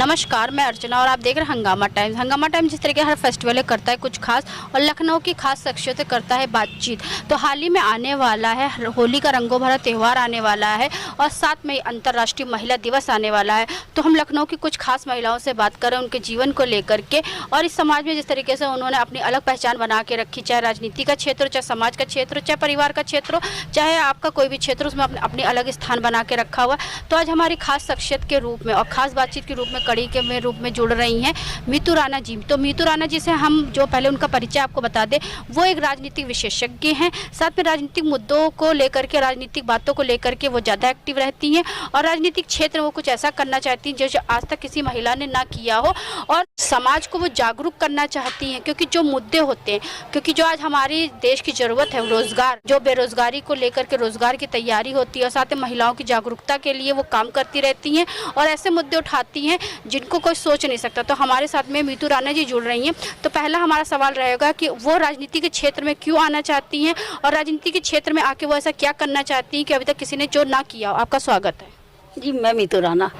नमस्कार, मैं अर्चना और आप देख रहे हैं हंगामा टाइम्स। हंगामा टाइम्स जिस तरीके हर फेस्टिवल करता है कुछ खास और लखनऊ की खास शख्सियत से करता है बातचीत। तो हाल ही में आने वाला है होली का रंगों भरा त्यौहार आने वाला है और 7 मई अंतर्राष्ट्रीय महिला दिवस आने वाला है। तो हम लखनऊ की कुछ खास महिलाओं से बात करें उनके जीवन को लेकर के और इस समाज में जिस तरीके से उन्होंने अपनी अलग पहचान बना के रखी, चाहे राजनीति का क्षेत्र हो, चाहे समाज का क्षेत्र हो, चाहे परिवार का क्षेत्र हो, चाहे आपका कोई भी क्षेत्र, उसमें अपनी अलग स्थान बना के रखा हुआ। तो आज हमारी खास शख्सियत के रूप में और खास बातचीत के रूप में कड़ी के रूप में जुड़ रही हैं मीतू राणा जी। तो मीतू राणा जी से हम जो पहले उनका परिचय आपको बता दें, वो एक राजनीतिक विशेषज्ञ हैं, साथ में राजनीतिक मुद्दों को लेकर के, राजनीतिक बातों को लेकर के वो ज़्यादा एक्टिव रहती हैं और राजनीतिक क्षेत्र में वो कुछ ऐसा करना चाहती हैं जो आज तक किसी महिला ने ना किया हो और समाज को वो जागरूक करना चाहती हैं। क्योंकि जो मुद्दे होते हैं, क्योंकि जो आज हमारी देश की ज़रूरत है रोज़गार, जो बेरोज़गारी को लेकर के रोज़गार की तैयारी होती है और साथ में महिलाओं की जागरूकता के लिए वो काम करती रहती हैं और ऐसे मुद्दे उठाती हैं जिनको कोई सोच नहीं सकता। तो हमारे साथ में मीतू राणा जी जुड़ रही हैं। तो पहला हमारा सवाल रहेगा कि वो राजनीति के क्षेत्र में क्यों आना चाहती हैं और राजनीति के क्षेत्र में आके वो ऐसा क्या करना चाहती हैं कि अभी तक किसी ने जो ना किया हो। आपका स्वागत है जी। मैं मीतू राणा,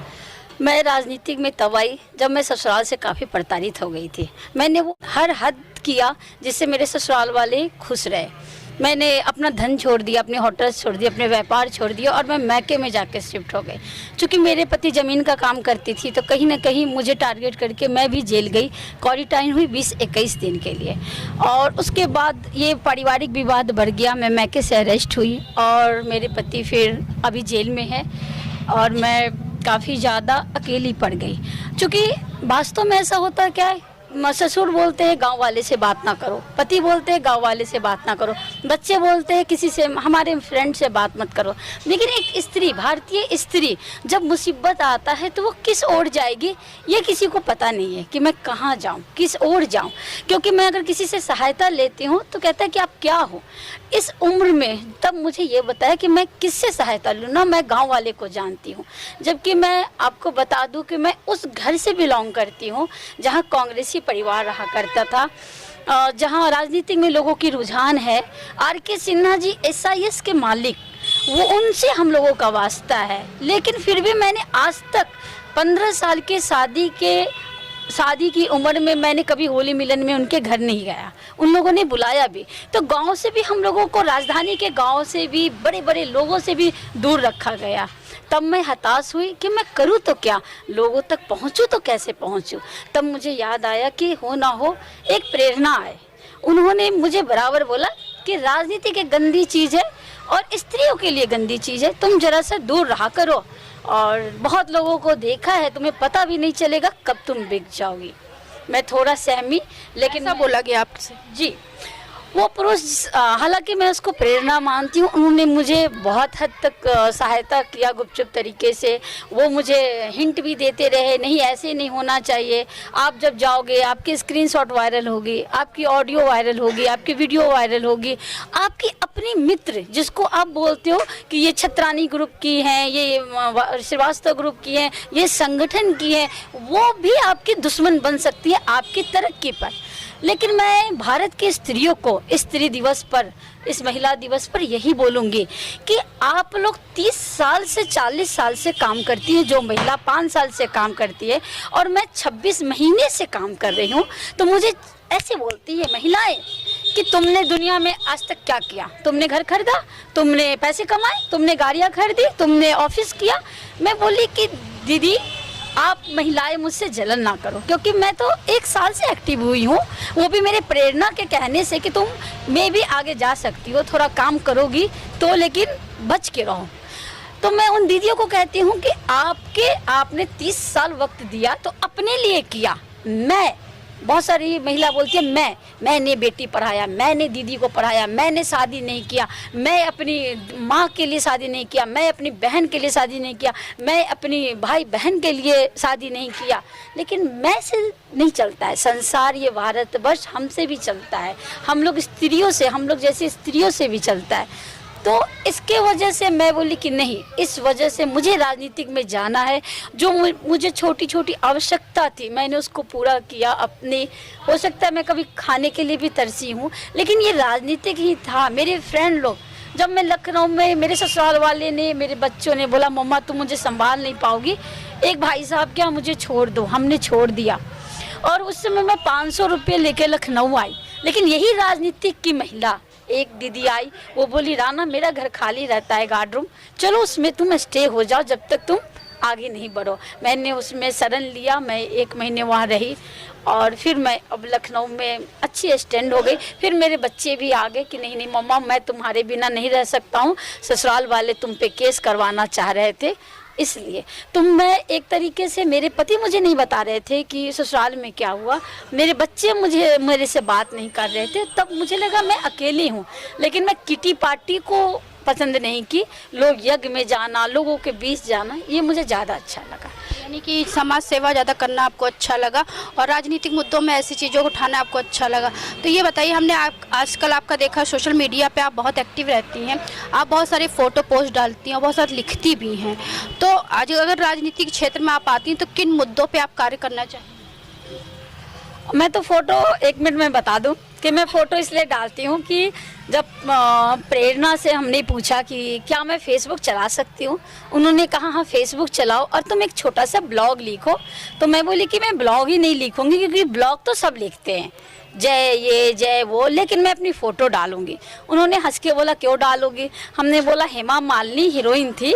मैं राजनीतिक में तब आई जब मैं ससुराल से काफ़ी प्रताड़ित हो गई थी। मैंने वो हर हद किया जिससे मेरे ससुराल वाले खुश रहे। मैंने अपना धन छोड़ दिया, अपने होटल्स छोड़ दिए, अपने व्यापार छोड़ दिया और मैं मैके में जाकर शिफ्ट हो गई। चूँकि मेरे पति ज़मीन का काम करती थी तो कहीं ना कहीं मुझे टारगेट करके मैं भी जेल गई। क्वारंटाइन हुई 20-21 दिन के लिए और उसके बाद ये पारिवारिक विवाद बढ़ गया। मैं मैके से अरेस्ट हुई और मेरे पति फिर अभी जेल में है और मैं काफ़ी ज़्यादा अकेली पड़ गई। चूँकि वास्तव में ऐसा होता क्या है, ससुर बोलते हैं गांव वाले से बात ना करो, पति बोलते हैं गांव वाले से बात ना करो, बच्चे बोलते हैं किसी से, हमारे फ्रेंड से बात मत करो। लेकिन एक स्त्री, भारतीय स्त्री जब मुसीबत आता है तो वो किस ओर जाएगी ये किसी को पता नहीं है कि मैं कहाँ जाऊँ, किस ओर जाऊँ। क्योंकि मैं अगर किसी से सहायता लेती हूँ तो कहता है कि आप क्या हो इस उम्र में। तब मुझे ये बताया कि मैं किससे सहायता लूँ ना, मैं गाँव वाले को जानती हूँ। जबकि मैं आपको बता दूँ कि मैं उस घर से बिलोंग करती हूँ जहाँ कांग्रेसी परिवार रहा करता था, जहां राजनीति में लोगों की रुझान है। आर.के. सिन्हा जी SIS के मालिक, वो उनसे हम लोगों का वास्ता है। लेकिन फिर भी मैंने आज तक 15 साल के शादी की उम्र में मैंने कभी होली मिलन में उनके घर नहीं गया, उन लोगों ने बुलाया भी। तो गांव से भी हम लोगों को, राजधानी के गांव से भी, बड़े बड़े लोगों से भी दूर रखा गया। तब मैं हताश हुई कि मैं करूँ तो क्या, लोगों तक पहुँचूँ तो कैसे पहुँचूँ। तब मुझे याद आया कि हो ना हो एक प्रेरणा आए। उन्होंने मुझे बराबर बोला कि राजनीति की गंदी चीज़ है और स्त्रियों के लिए गंदी चीज़ है, तुम जरा सा दूर रहा करो। और बहुत लोगों को देखा है, तुम्हें पता भी नहीं चलेगा कब तुम बिक जाओगी। मैं थोड़ा सहमी, लेकिन ऐसा बोला गया आपसे? जी, वो पुरुष, हालांकि मैं उसको प्रेरणा मानती हूँ, उन्होंने मुझे बहुत हद तक सहायता किया गुपचुप तरीके से। वो मुझे हिंट भी देते रहे, नहीं ऐसे नहीं होना चाहिए, आप जब जाओगे आपकी स्क्रीनशॉट वायरल होगी, आपकी ऑडियो वायरल होगी, आपकी वीडियो वायरल होगी। आपकी अपनी मित्र जिसको आप बोलते हो कि ये छत्रानी ग्रुप की हैं, ये श्रीवास्तव ग्रुप की हैं, ये संगठन की हैं, वो भी आपकी दुश्मन बन सकती है आपकी तरक्की पर। लेकिन मैं भारत की स्त्रियों को स्त्री दिवस पर, इस महिला दिवस पर यही बोलूँगी कि आप लोग 30 साल से 40 साल से काम करती है, जो महिला 5 साल से काम करती है और मैं 26 महीने से काम कर रही हूँ। तो मुझे ऐसे बोलती है महिलाएं कि तुमने दुनिया में आज तक क्या किया, तुमने घर खरीदा, तुमने पैसे कमाए, तुमने गाड़ियाँ खरीदी, तुमने ऑफिस किया। मैं बोली कि दीदी आप महिलाएं मुझसे जलन ना करो, क्योंकि मैं तो 1 साल से एक्टिव हुई हूँ, वो भी मेरे प्रेरणा के कहने से कि तुम मैं भी आगे जा सकती हो, थोड़ा काम करोगी तो, लेकिन बच के रहो। तो मैं उन दीदियों को कहती हूँ कि आपने 30 साल वक्त दिया तो अपने लिए किया। मैं, बहुत सारी महिला बोलती है मैंने बेटी पढ़ाया, मैंने दीदी को पढ़ाया, मैंने शादी नहीं किया, मैं अपनी माँ के लिए शादी नहीं किया, मैं अपनी बहन के लिए शादी नहीं किया, मैं अपनी भाई बहन के लिए शादी नहीं किया। लेकिन मैं से नहीं चलता है संसार, ये भारतवर्ष हमसे भी चलता है, हम लोग स्त्रियों से, हम लोग जैसी स्त्रियों से भी चलता है। तो इसके वजह से मैं बोली कि नहीं, इस वजह से मुझे राजनीतिक में जाना है। जो मुझे छोटी छोटी आवश्यकता थी मैंने उसको पूरा किया अपनी। हो सकता है मैं कभी खाने के लिए भी तरसी हूँ, लेकिन ये राजनीतिक ही था। मेरे फ्रेंड लोग, जब मैं लखनऊ में, मेरे ससुराल वाले ने, मेरे बच्चों ने बोला मम्मा तुम मुझे संभाल नहीं पाओगी, एक भाई साहब क्या मुझे छोड़ दो, हमने छोड़ दिया। और उस समय मैं 500 रुपये लेके लखनऊ आई, लेकिन यही राजनीतिक की महिला एक दीदी आई, वो बोली राना मेरा घर खाली रहता है गार्ड रूम, चलो उसमें तुम स्टे हो जाओ जब तक तुम आगे नहीं बढ़ो। मैंने उसमें शरण लिया, मैं 1 महीने वहाँ रही और फिर मैं अब लखनऊ में अच्छी स्टैंड हो गई। फिर मेरे बच्चे भी आ गए कि नहीं नहीं मम्मा मैं तुम्हारे बिना नहीं रह सकता हूँ, ससुराल वाले तुम पे केस करवाना चाह रहे थे इसलिए। तो मैं एक तरीके से, मेरे पति मुझे नहीं बता रहे थे कि ससुराल में क्या हुआ, मेरे बच्चे मेरे से बात नहीं कर रहे थे, तब मुझे लगा मैं अकेली हूँ। लेकिन मैं किटी पार्टी को पसंद नहीं की, लोग यज्ञ में जाना, लोगों के बीच जाना, ये मुझे ज़्यादा अच्छा लगा। यानी कि समाज सेवा ज़्यादा करना आपको अच्छा लगा और राजनीतिक मुद्दों में ऐसी चीज़ों को उठाना आपको अच्छा लगा। तो ये बताइए, हमने आजकल आपका देखा सोशल मीडिया पे आप बहुत एक्टिव रहती हैं, आप बहुत सारे फ़ोटो पोस्ट डालती हैं और बहुत सारे लिखती भी हैं। तो आज अगर राजनीतिक क्षेत्र में आप आती हैं तो किन मुद्दों पर आप कार्य करना चाहेंगी? मैं तो फ़ोटो 1 मिनट में बता दूं कि मैं फ़ोटो इसलिए डालती हूं कि जब प्रेरणा से हमने पूछा कि क्या मैं फ़ेसबुक चला सकती हूं, उन्होंने कहा हाँ फ़ेसबुक चलाओ और तुम एक छोटा सा ब्लॉग लिखो। तो मैं बोली कि मैं ब्लॉग ही नहीं लिखूंगी, क्योंकि ब्लॉग तो सब लिखते हैं, जय ये जय वो, लेकिन मैं अपनी फ़ोटो डालूंगी। उन्होंने हंस के बोला क्यों डालोगी? हमने बोला हेमा मालिनी हीरोइन थी,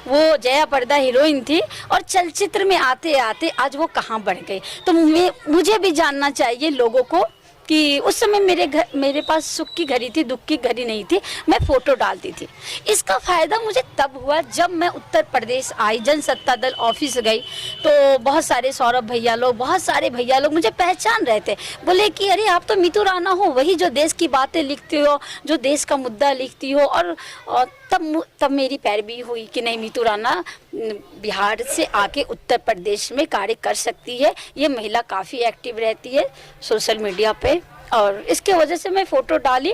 वो जया पर्दा हीरोइन थी और चलचित्र में आते आते आज वो कहाँ बढ़ गई। तो मुझे भी जानना चाहिए लोगों को कि उस समय मेरे पास सुख की घड़ी थी, दुख की घड़ी नहीं थी, मैं फ़ोटो डालती थी। इसका फ़ायदा मुझे तब हुआ जब मैं उत्तर प्रदेश आई, जनसत्ता दल ऑफिस गई, तो बहुत सारे सौरभ भैया लोग, बहुत सारे भैया लोग मुझे पहचान रहे थे। बोले कि अरे आप तो मीतू राणा हो, वही जो देश की बातें लिखती हो, जो देश का मुद्दा लिखती हो। और तब मेरी पैरवी हुई कि नहीं, मीतू राणा बिहार से आके उत्तर प्रदेश में कार्य कर सकती है। ये महिला काफ़ी एक्टिव रहती है सोशल मीडिया पे, और इसके वजह से मैं फ़ोटो डाली।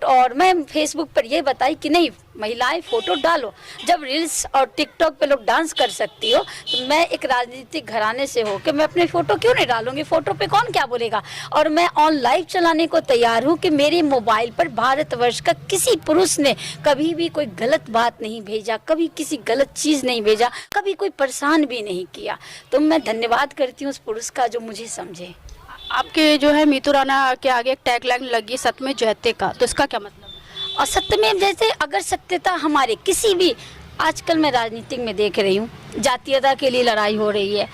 और मैं फेसबुक पर ये बताई कि नहीं महिलाएं फ़ोटो डालो, जब रील्स और टिकटॉक पे लोग डांस कर सकती हो, तो मैं एक राजनीतिक घराने से हो कि मैं अपनी फ़ोटो क्यों नहीं डालूंगी? फ़ोटो पे कौन क्या बोलेगा? और मैं ऑन लाइव चलाने को तैयार हूँ कि मेरे मोबाइल पर भारतवर्ष का किसी पुरुष ने कभी भी कोई गलत बात नहीं भेजा, कभी किसी गलत चीज़ नहीं भेजा, कभी कोई परेशान भी नहीं किया। तो मैं धन्यवाद करती हूँ उस पुरुष का जो मुझे समझे। आपके जो है मीतू राणा के आगे एक टैगलाइन लगी सत्यमेव जयते का, तो इसका क्या मतलब? और सत्यमेव जैसे अगर सत्यता हमारे किसी भी, आजकल मैं राजनीतिक में देख रही हूँ जातीयता के लिए लड़ाई हो रही है,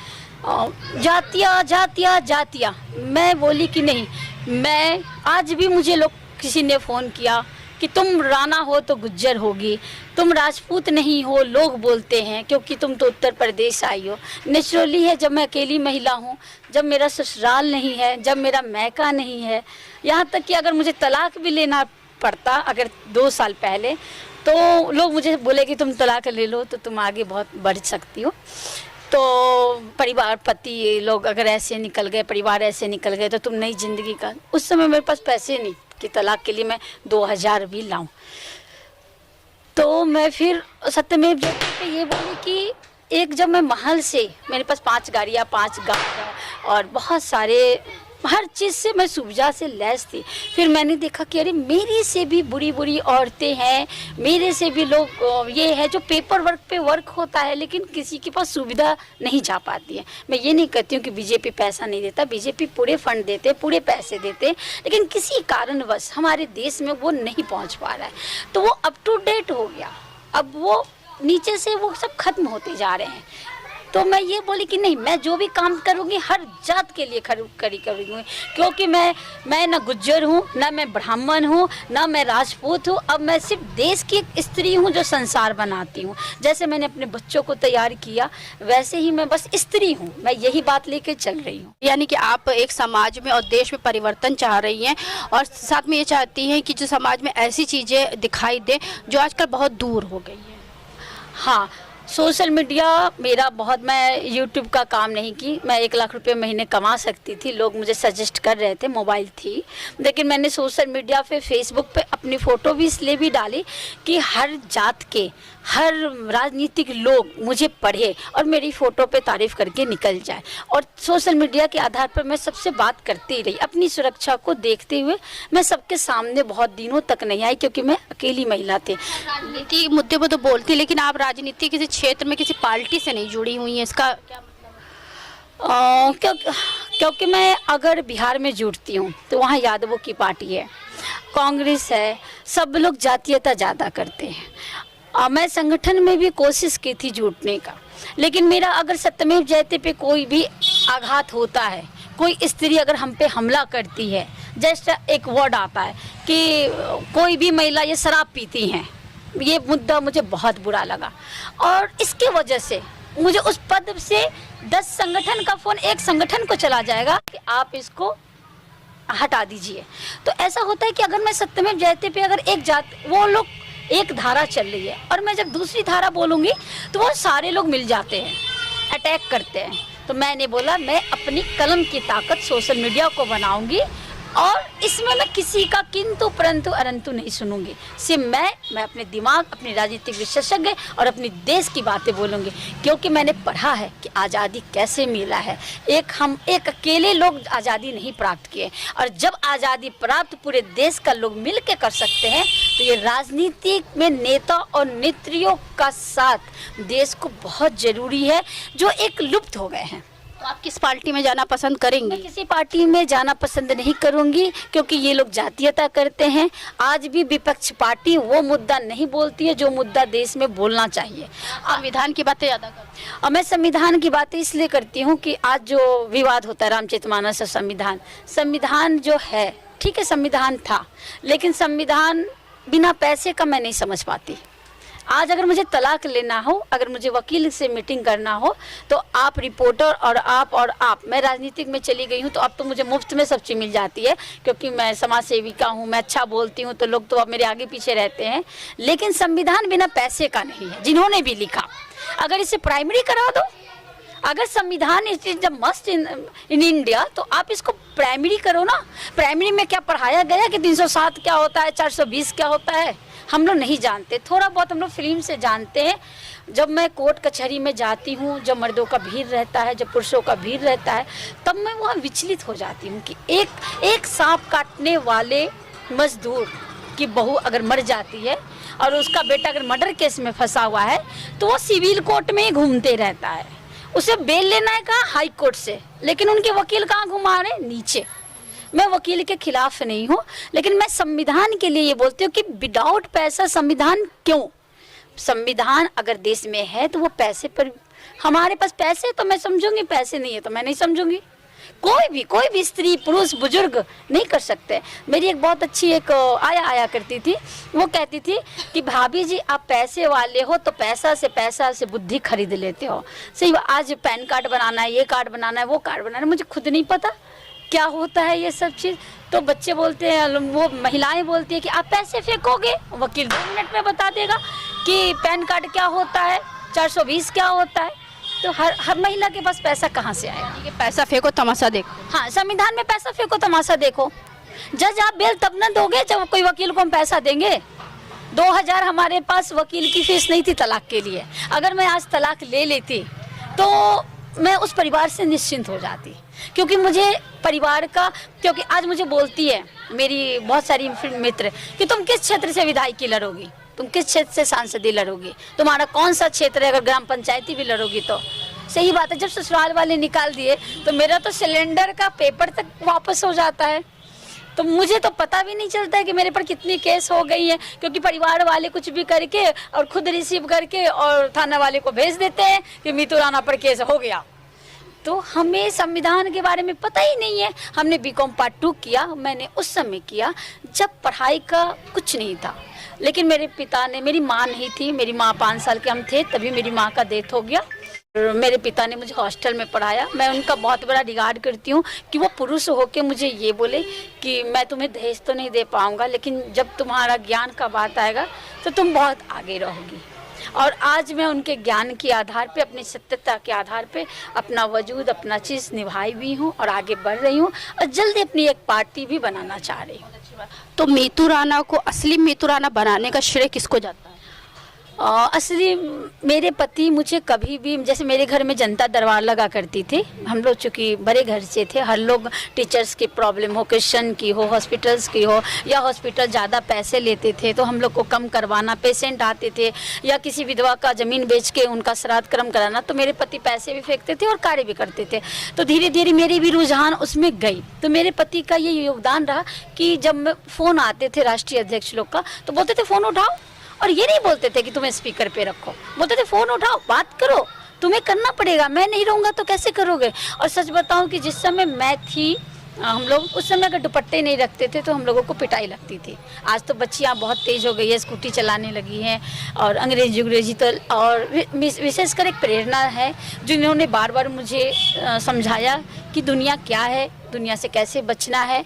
जातिया। मैं बोली कि नहीं, मैं आज भी मुझे लोग किसी ने फ़ोन किया कि तुम राणा हो तो गुज्जर होगी, तुम राजपूत नहीं हो लोग बोलते हैं क्योंकि तुम तो उत्तर प्रदेश आई हो। नेचुरली है, जब मैं अकेली महिला हूँ, जब मेरा ससुराल नहीं है, जब मेरा मैका नहीं है, यहाँ तक कि अगर मुझे तलाक भी लेना पड़ता अगर 2 साल पहले, तो लोग मुझे बोले कि तुम तलाक ले लो तो तुम आगे बहुत बढ़ सकती हो। तो परिवार, पति लोग अगर ऐसे निकल गए, परिवार ऐसे निकल गए तो तुम नई ज़िंदगी का। उस समय मेरे पास पैसे नहीं कि तलाक के लिए मैं 2000 भी लाऊं। तो मैं फिर सत्यमेव जयते पे ये बोली कि एक, जब मैं महल से, मेरे पास 5 गाड़ियाँ, 5 गाड़ियाँ और बहुत सारे हर चीज़ से मैं सुविधा से लैस थी। फिर मैंने देखा कि अरे मेरे से भी बुरी बुरी औरतें हैं, मेरे से भी लोग, ये है जो पेपर वर्क पे वर्क होता है लेकिन किसी के पास सुविधा नहीं जा पाती है। मैं ये नहीं कहती हूँ कि बीजेपी पैसा नहीं देता, बीजेपी पूरे फंड देते, पूरे पैसे देते, लेकिन किसी कारणवश हमारे देश में वो नहीं पहुँच पा रहा है। तो वो अप टू डेट हो गया, अब वो नीचे से वो सब खत्म होते जा रहे हैं। तो मैं ये बोली कि नहीं, मैं जो भी काम करूँगी हर जात के लिए खड़ी करूँगी, क्योंकि मैं ना गुज्जर हूँ, ना मैं ब्राह्मण हूँ, ना मैं राजपूत हूँ। अब मैं सिर्फ देश की एक स्त्री हूँ जो संसार बनाती हूँ। जैसे मैंने अपने बच्चों को तैयार किया वैसे ही मैं बस स्त्री हूँ, मैं यही बात लेके चल रही हूँ। यानी कि आप एक समाज में और देश में परिवर्तन चाह रही हैं और साथ में ये चाहती हैं कि जो समाज में ऐसी चीज़ें दिखाई दे जो आजकल बहुत दूर हो गई है। हाँ, सोशल मीडिया मेरा बहुत, मैं यूट्यूब का काम नहीं की, मैं 1 लाख रुपए महीने कमा सकती थी, लोग मुझे सजेस्ट कर रहे थे, मोबाइल थी, लेकिन मैंने सोशल मीडिया पे, फेसबुक पे अपनी फ़ोटो भी इसलिए भी डाली कि हर जात के, हर राजनीतिक लोग मुझे पढ़े और मेरी फ़ोटो पे तारीफ़ करके निकल जाए। और सोशल मीडिया के आधार पर मैं सबसे बात करती रही, अपनी सुरक्षा को देखते हुए मैं सबके सामने बहुत दिनों तक नहीं आई क्योंकि मैं अकेली महिला थी। राजनीति मुद्दे पर तो बोलती, लेकिन आप राजनीति किसी क्षेत्र में किसी पार्टी से नहीं जुड़ी हुई हैं, इसका क्या क्योंकि मैं अगर बिहार में जुड़ती हूँ तो वहाँ यादवों की पार्टी है, कांग्रेस है, सब लोग जातीयता ज़्यादा करते हैं। मैं संगठन में भी कोशिश की थी जुटने का, लेकिन मेरा अगर सत्यमेव जयते पे कोई भी आघात होता है, कोई स्त्री अगर हम पे हमला करती है, जैसे एक वर्ड आता है कि कोई भी महिला ये शराब पीती हैं, ये मुद्दा मुझे बहुत बुरा लगा और इसके वजह से मुझे उस पद से 10 संगठन का फ़ोन एक संगठन को चला जाएगा कि आप इसको हटा दीजिए। तो ऐसा होता है कि अगर मैं सत्यमेव जयते पे अगर वो लोग एक धारा चल रही है और मैं जब दूसरी धारा बोलूँगी तो वो सारे लोग मिल जाते हैं, अटैक करते हैं। तो मैंने बोला मैं अपनी कलम की ताकत सोशल मीडिया को बनाऊंगी और इसमें मैं किसी का किंतु परंतु अरंतु नहीं सुनूंगी। सिर्फ मैं अपने दिमाग, अपनी राजनीतिक विशेषज्ञ और अपनी देश की बातें बोलूंगी, क्योंकि मैंने पढ़ा है कि आज़ादी कैसे मिला है। हम एक अकेले लोग आज़ादी नहीं प्राप्त किए, और जब आज़ादी प्राप्त पूरे देश का लोग मिल के कर सकते हैं तो ये राजनीति में नेता और नेत्रियों का साथ देश को बहुत ज़रूरी है, जो एक लुप्त हो गए हैं। तो आप किस पार्टी में जाना पसंद करेंगे? मैं किसी पार्टी में जाना पसंद नहीं करूंगी, क्योंकि ये लोग जातीयता करते हैं। आज भी विपक्ष पार्टी वो मुद्दा नहीं बोलती है जो मुद्दा देश में बोलना चाहिए। संविधान की बातें ज़्यादा करते हैं। और मैं संविधान की बातें इसलिए करती हूँ कि आज जो विवाद होता है रामचरितमानस और संविधान जो है, ठीक है संविधान था, लेकिन संविधान बिना पैसे का मैं नहीं समझ पाती। आज अगर मुझे तलाक लेना हो, अगर मुझे वकील से मीटिंग करना हो, तो आप रिपोर्टर और आप मैं राजनीतिक में चली गई हूँ तो अब तो मुझे मुफ्त में सब चीज़ मिल जाती है, क्योंकि मैं समाज सेविका हूँ, मैं अच्छा बोलती हूँ, तो लोग तो अब मेरे आगे पीछे रहते हैं। लेकिन संविधान बिना पैसे का नहीं है। जिन्होंने भी लिखा, अगर इसे प्राइमरी करा दो, अगर संविधान इज जब मस्ट इन इंडिया, तो आप इसको प्राइमरी करो ना। प्राइमरी में क्या पढ़ाया गया कि 307 क्या होता है, 420 क्या होता है, हम लोग नहीं जानते। थोड़ा बहुत हम लोग फिल्म से जानते हैं। जब मैं कोर्ट कचहरी में जाती हूँ, जब मर्दों का भीड़ रहता है, जब पुरुषों का भीड़ रहता है, तब मैं वहाँ विचलित हो जाती हूँ कि एक सांप काटने वाले मजदूर की बहू अगर मर जाती है और उसका बेटा अगर मर्डर केस में फंसा हुआ है, तो वो सिविल कोर्ट में ही घूमते रहता है। उसे बेल लेना है कहाँ? हाई कोर्ट से। लेकिन उनके वकील कहाँ घुमा रहे? नीचे। मैं वकील के खिलाफ नहीं हूँ, लेकिन मैं संविधान के लिए ये बोलती हूँ कि विदाउट पैसा संविधान क्यों? संविधान अगर देश में है तो वो पैसे पर, हमारे पास पैसे तो मैं समझूंगी, पैसे नहीं है तो मैं नहीं समझूंगी। कोई भी स्त्री पुरुष बुजुर्ग नहीं कर सकते। मेरी एक बहुत अच्छी एक आया करती थी, वो कहती थी कि भाभी जी आप पैसे वाले हो तो पैसा से बुद्धि खरीद लेते हो। सही, आज पैन कार्ड बनाना है, ये कार्ड बनाना है, वो कार्ड बनाना है, मुझे खुद नहीं पता क्या होता है ये सब चीज़। तो बच्चे बोलते हैं, वो महिलाएं बोलती है कि आप पैसे फेंकोगे, वकील 2 मिनट में बता देगा कि पैन कार्ड क्या होता है, 420 क्या होता है। तो हर महिला के पास पैसा कहाँ से आएगा? पैसा फेंको तमाशा देखो। हाँ, संविधान में पैसा फेंको तमाशा देखो। जज आप बेल तब न दोगे जब कोई वकील को हम पैसा देंगे। 2000 हमारे पास वकील की फीस नहीं थी तलाक के लिए। अगर मैं आज तलाक ले लेती तो मैं उस परिवार से निश्चिंत हो जाती, क्योंकि मुझे परिवार का, क्योंकि आज मुझे बोलती है मेरी बहुत सारी मित्र कि तुम किस क्षेत्र से विधायकी लड़ोगी, तुम किस क्षेत्र से सांसदी लड़ोगी, तुम्हारा कौन सा क्षेत्र है, अगर ग्राम पंचायती भी लड़ोगी तो। सही बात है, जब ससुराल वाले निकाल दिए तो मेरा तो सिलेंडर का पेपर तक वापस हो जाता है। तो मुझे तो पता भी नहीं चलता है कि मेरे पर कितनी केस हो गई है, क्योंकि परिवार वाले कुछ भी करके और खुद रिसीव करके और थाना वाले को भेज देते हैं कि मीतू राणा पर केस हो गया। तो हमें संविधान के बारे में पता ही नहीं है। हमने बीकॉम पार्ट 2 किया, मैंने उस समय किया जब पढ़ाई का कुछ नहीं था। लेकिन मेरे पिता ने, मेरी माँ नहीं थी, मेरी माँ 5 साल के हम थे तभी मेरी माँ का डेथ हो गया। मेरे पिता ने मुझे हॉस्टल में पढ़ाया। मैं उनका बहुत बड़ा रिगार्ड करती हूँ कि वो पुरुष होके मुझे ये बोले कि मैं तुम्हें दहेज तो नहीं दे पाऊँगा, लेकिन जब तुम्हारा ज्ञान का बात आएगा तो तुम बहुत आगे रहोगी। और आज मैं उनके ज्ञान के आधार पे, अपनी सत्यता के आधार पे अपना वजूद, अपना चीज़ निभाई भी हूँ और आगे बढ़ रही हूँ, और जल्दी अपनी एक पार्टी भी बनाना चाह रही हूँ। तो मीतू राणा को असली मीतू राणा बनाने का श्रेय किसको जाता है? असली मेरे पति मुझे कभी भी, जैसे मेरे घर में जनता दरबार लगा करती थी, हम लोग चूँकि बड़े घर से थे, हर लोग टीचर्स की प्रॉब्लम हो, क्रिश्चियन की हो, हॉस्पिटल्स की हो, या हॉस्पिटल ज़्यादा पैसे लेते थे तो हम लोग को कम करवाना, पेशेंट आते थे, या किसी विधवा का ज़मीन बेच के उनका श्राद्ध कर्म कराना, तो मेरे पति पैसे भी फेंकते थे और कार्य भी करते थे। तो धीरे धीरे मेरी भी रुझान उसमें गई। तो मेरे पति का ये योगदान रहा कि जब मैं फ़ोन आते थे राष्ट्रीय अध्यक्ष लोग का, तो बोलते थे फ़ोन उठाओ, और ये नहीं बोलते थे कि तुम्हें स्पीकर पे रखो, बोलते थे फ़ोन उठाओ, बात करो, तुम्हें करना पड़ेगा, मैं नहीं रहूँगा तो कैसे करोगे। और सच बताऊँ कि जिस समय मैं थी, हम लोग उस समय अगर दुपट्टे नहीं रखते थे तो हम लोगों को पिटाई लगती थी। आज तो बच्चियाँ बहुत तेज़ हो गई है, स्कूटी चलाने लगी हैं, और अंग्रेजी तो, और विशेषकर एक प्रेरणा है जिन्होंने बार बार मुझे समझाया कि दुनिया क्या है, दुनिया से कैसे बचना है।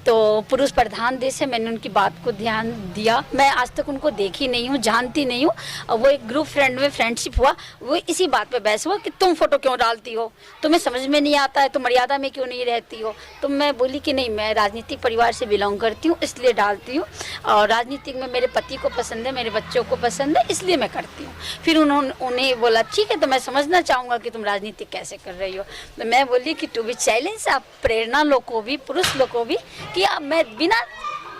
तो पुरुष प्रधान देश है, मैंने उनकी बात को ध्यान दिया। मैं आज तक उनको देखी नहीं हूँ, जानती नहीं हूँ, और वो एक ग्रुप फ्रेंड में फ्रेंडशिप हुआ, वो इसी बात पे बहस हुआ कि तुम फोटो क्यों डालती हो, तुम्हें समझ में नहीं आता है, तुम मर्यादा में क्यों नहीं रहती हो। तो मैं बोली कि नहीं, मैं राजनीतिक परिवार से बिलोंग करती हूँ इसलिए डालती हूँ, और राजनीतिक में मेरे पति को पसंद है, मेरे बच्चों को पसंद है, इसलिए मैं करती हूँ। फिर उन्हें बोला ठीक है, तो मैं समझना चाहूँगा कि तुम राजनीतिक कैसे कर रही हो। तो मैं बोली कि टू बी चैलेंज, आप प्रेरणा लोग को भी, पुरुष लोग को भी, कि अब मैं बिना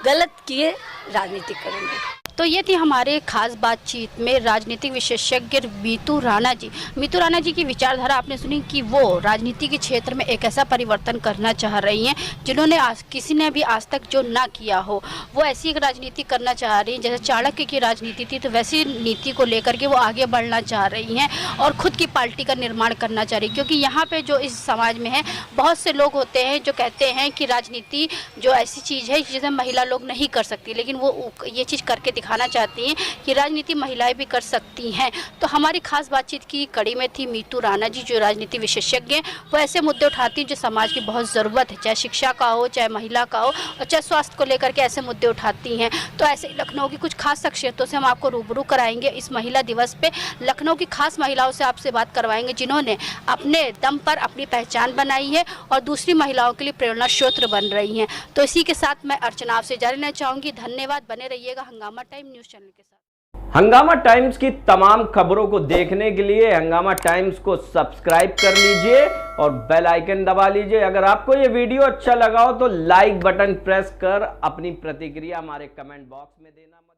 गलत किए राजनीति करूंगी। तो ये थी हमारे खास बातचीत में राजनीतिक विशेषज्ञ मीतू राणा जी। मीतू राणा जी की विचारधारा आपने सुनी कि वो राजनीति के क्षेत्र में एक ऐसा परिवर्तन करना चाह रही हैं जिन्होंने किसी ने भी आज तक जो ना किया हो, वो ऐसी एक राजनीति करना चाह रही हैं। जैसे चाणक्य की राजनीति थी, तो वैसी नीति को लेकर के वो आगे बढ़ना चाह रही हैं और ख़ुद की पार्टी का निर्माण करना चाह रही। क्योंकि यहाँ पर जो इस समाज में है, बहुत से लोग होते हैं जो कहते हैं कि राजनीति जो ऐसी चीज़ है जिसे महिला लोग नहीं कर सकती, लेकिन वो ये चीज़ करके दिखाना चाहती हैं कि राजनीति महिलाएं भी कर सकती हैं। तो हमारी खास बातचीत की कड़ी में थी मीतू राणा जी, जो राजनीति विशेषज्ञ हैं। वो ऐसे मुद्दे उठाती हैं जो समाज की बहुत ज़रूरत है, चाहे शिक्षा का हो, चाहे महिला का हो, और चाहे स्वास्थ्य को लेकर के ऐसे मुद्दे उठाती हैं। तो ऐसे लखनऊ की कुछ खास शख्सियतों से हम आपको रूबरू कराएंगे इस महिला दिवस पे। लखनऊ की खास महिलाओं से आपसे बात करवाएंगे जिन्होंने अपने दम पर अपनी पहचान बनाई है और दूसरी महिलाओं के लिए प्रेरणा स्रोत बन रही हैं। तो इसी के साथ मैं अर्चना आपसे जा लेना चाहूँगी। धन्यवाद, बने रहिएगा हंगामा टाइम न्यूज़ चैनल के साथ। हंगामा टाइम्स की तमाम खबरों को देखने के लिए हंगामा टाइम्स को सब्सक्राइब कर लीजिए और बेल आइकन दबा लीजिए। अगर आपको ये वीडियो अच्छा लगा हो तो लाइक बटन प्रेस कर अपनी प्रतिक्रिया हमारे कमेंट बॉक्स में देना मत